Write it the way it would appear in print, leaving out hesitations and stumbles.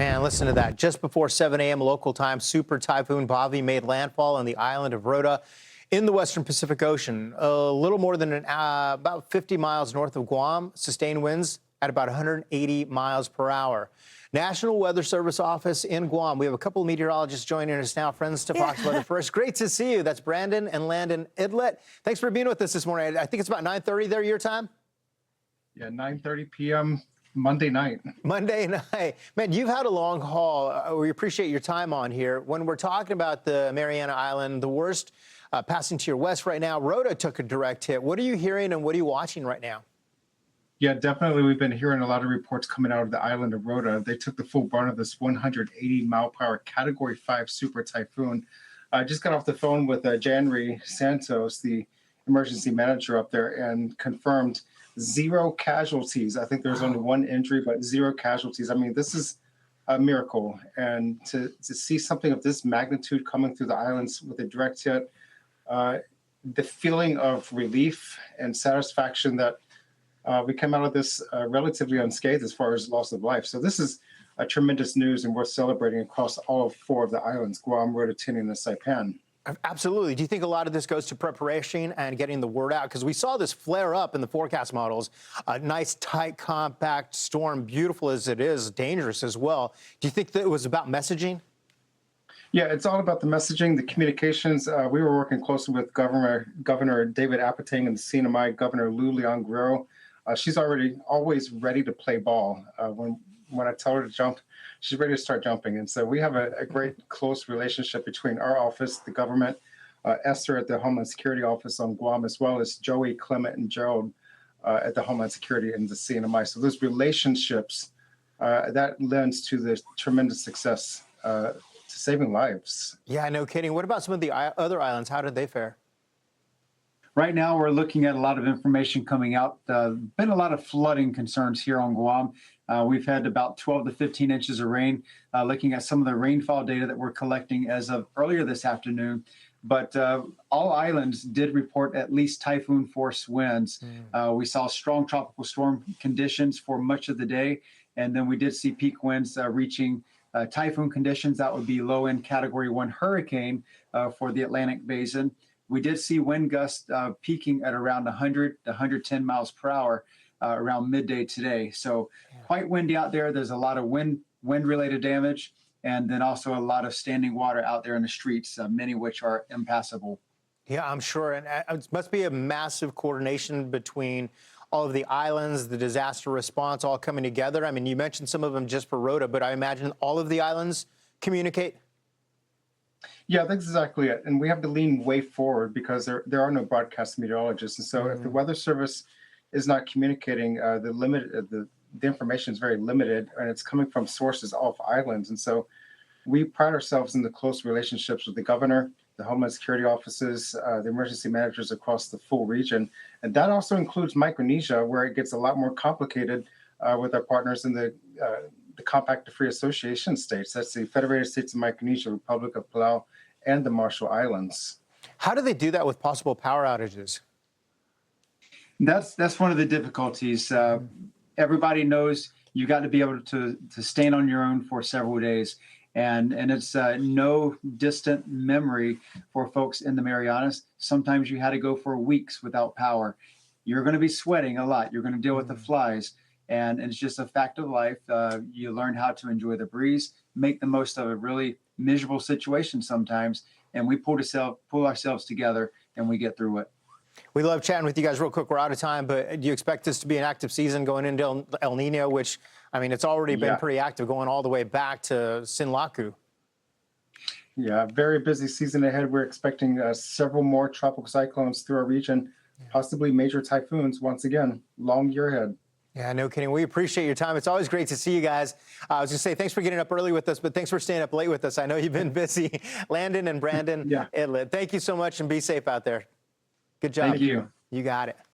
Man, listen to that. Just before 7 a.m. local time, Super Typhoon Bavi made landfall on the island of Rota in the western Pacific Ocean, a little more than about 50 miles north of Guam. Sustained winds at about 180 miles per hour. National Weather Service office in Guam. We have a couple of meteorologists joining us now. Friends to Fox Weather First. Great to see you. That's Brandon and Landon. Aydlett, thanks for being with us this morning. I think it's about 9:30 there, your time? Yeah, 9:30 p.m. Monday night. Monday night. Man, you've had a long haul. We appreciate your time on here. When we're talking about the Mariana Island, the worst passing to your west right now, Rota took a direct hit. What are you hearing and what are you watching right now? Yeah, definitely. We've been hearing a lot of reports coming out of the island of Rota. They took the full brunt of this 180-mile-per-hour Category 5 super typhoon. I just got off the phone with Janry Santos, the emergency manager up there, and confirmed 0 casualties. I think there's only 1 injury, but 0 casualties. I mean, this is a miracle. And to see something of this magnitude coming through the islands with a direct hit, the feeling of relief and satisfaction that we come out of this relatively unscathed as far as loss of life. So this is a tremendous news, and we're celebrating across all 4 of the islands, Guam, Rota, Tinian, and Saipan. Absolutely. Do you think a lot of this goes to preparation and getting the word out? Because we saw this flare up in the forecast models. A nice, tight, compact storm, beautiful as it is, dangerous as well. Do you think that it was about messaging? Yeah, it's all about the messaging, the communications. We were working closely with Governor David Apateng and the CNMI Governor Lou Leon Guerrero. She's always ready to play ball. When I tell her to jump, she's ready to start jumping. And so we have a great close relationship between our office, the government, Esther at the Homeland Security Office on Guam, as well as Joey, Clement, and Gerald at the Homeland Security and the CNMI. So those relationships, that lends to the tremendous success to saving lives. Yeah, no kidding. What about some of the other islands? How did they fare? Right now, we're looking at a lot of information coming out. Been a lot of flooding concerns here on Guam. We've had about 12 to 15 inches of rain. Looking at some of the rainfall data that we're collecting as of earlier this afternoon. But all islands did report at least typhoon force winds. We saw strong tropical storm conditions for much of the day. And then we did see peak winds reaching typhoon conditions. That would be low-end Category 1 hurricane for the Atlantic Basin. We did see wind gusts peaking at around 100 to 110 miles per hour around midday today. So quite windy out there. There's a lot of wind-related damage, and then also a lot of standing water out there in the streets, many of which are impassable. Yeah, I'm sure. And it must be a massive coordination between all of the islands, the disaster response all coming together. I mean, you mentioned some of them just for Rota, but I imagine all of the islands communicate. Yeah, that's exactly it. And we have to lean way forward because there are no broadcast meteorologists. And so if the Weather Service is not communicating, the information is very limited, and it's coming from sources off islands. And so we pride ourselves in the close relationships with the governor, the Homeland Security offices, the emergency managers across the full region. And that also includes Micronesia, where it gets a lot more complicated with our partners in the Compact of Free Association states. That's the Federated States of Micronesia, Republic of Palau, and the Marshall Islands. How do they do that with possible power outages? That's one of the difficulties. Everybody knows you got to be able to stand on your own for several days. And it's no distant memory for folks in the Marianas. Sometimes you had to go for weeks without power. You're going to be sweating a lot. You're going to deal with the flies. And it's just a fact of life. You learn how to enjoy the breeze, make the most of a really miserable situation sometimes. And we pull ourselves together and we get through it. We love chatting with you guys. Real quick, we're out of time, but do you expect this to be an active season going into El Nino, which, I mean, it's already been pretty active going all the way back to Sinlaku? Yeah, very busy season ahead. We're expecting several more tropical cyclones through our region, possibly major typhoons once again. Long year ahead. Yeah, no kidding. We appreciate your time. It's always great to see you guys. I was going to say thanks for getting up early with us, but thanks for staying up late with us. I know you've been busy. Landon and Brandon, Aydlett, thank you so much, and be safe out there. Good job. Thank you. You got it.